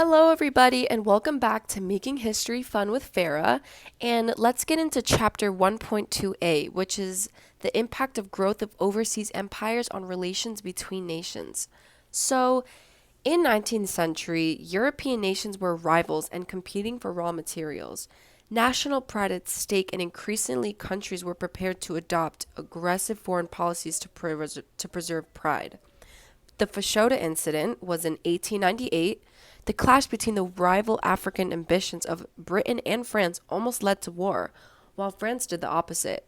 Hello, everybody, and welcome back to Making History Fun with Farah. And let's get into Chapter 1.2a, which is the impact of growth of overseas empires on relations between nations. So, in 19th century, European nations were rivals and competing for raw materials. National pride at stake, and increasingly countries were prepared to adopt aggressive foreign policies to preserve pride. The Fashoda incident was in 1898. The clash between the rival African ambitions of Britain and France almost led to war, while France did the opposite.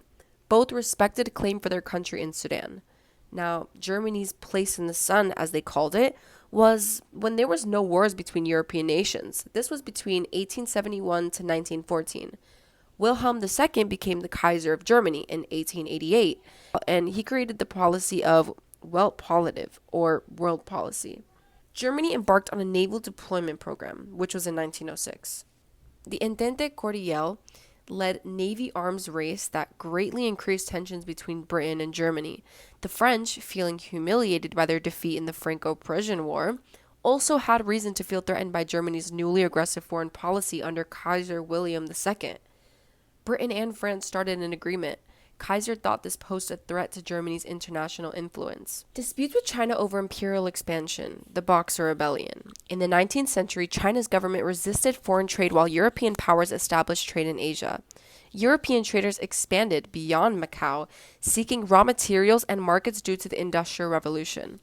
Both respected claim for their country in Sudan. Now, Germany's place in the sun, as they called it, was when there was no wars between European nations. This was between 1871 to 1914. Wilhelm II became the Kaiser of Germany in 1888, and he created the policy of Weltpolitik, or world policy. Germany embarked on a naval deployment program, which was in 1906. The Entente Cordiale led navy arms race that greatly increased tensions between Britain and Germany. The French, feeling humiliated by their defeat in the Franco-Prussian War, also had reason to feel threatened by Germany's newly aggressive foreign policy under Kaiser William II. Britain and France started an agreement. Kaiser thought this posed a threat to Germany's international influence. Disputes with China over imperial expansion, the Boxer Rebellion. In the 19th century, China's government resisted foreign trade while European powers established trade in Asia. European traders expanded beyond Macau, seeking raw materials and markets due to the Industrial Revolution.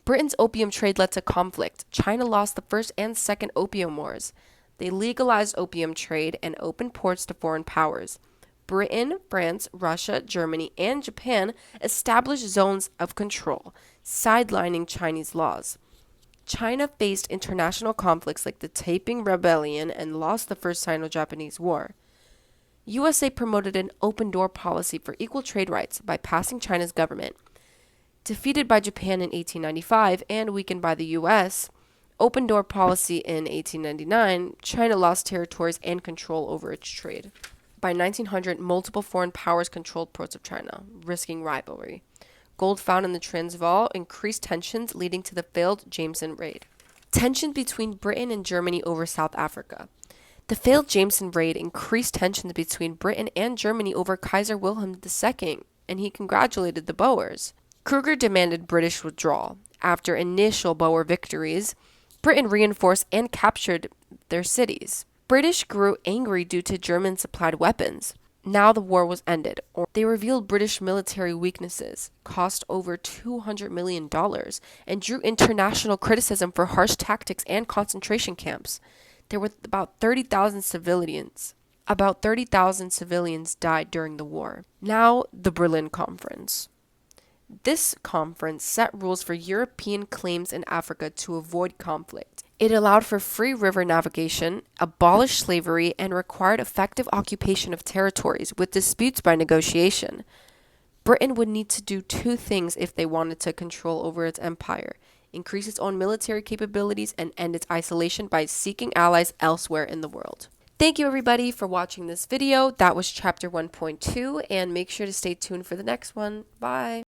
Britain's opium trade led to conflict. China lost the First and Second Opium Wars. They legalized opium trade and opened ports to foreign powers. Britain, France, Russia, Germany, and Japan established zones of control, sidelining Chinese laws. China faced international conflicts like the Taiping Rebellion and lost the First Sino-Japanese War. USA promoted an open-door policy for equal trade rights by passing China's government. Defeated by Japan in 1895 and weakened by the US, open-door policy in 1899, China lost territories and control over its trade. By 1900, multiple foreign powers controlled ports of China, risking rivalry. Gold found in the Transvaal increased tensions, leading to the failed Jameson raid. Tensions between Britain and Germany over South Africa. The failed Jameson raid increased tensions between Britain and Germany over Kaiser Wilhelm II, and he congratulated the Boers. Kruger demanded British withdrawal. After initial Boer victories, Britain reinforced and captured their cities. British grew angry due to German-supplied weapons. Now the war was ended. They revealed British military weaknesses, cost over $200 million, and drew international criticism for harsh tactics and concentration camps. There were about 30,000 civilians. About 30,000 civilians died during the war. Now, the Berlin Conference. This conference set rules for European claims in Africa to avoid conflict. It allowed for free river navigation, abolished slavery, and required effective occupation of territories with disputes by negotiation. Britain would need to do two things if they wanted to control over its empire: increase its own military capabilities and end its isolation by seeking allies elsewhere in the world. Thank you, everybody, for watching this video. That was Chapter 1.2, and make sure to stay tuned for the next one. Bye!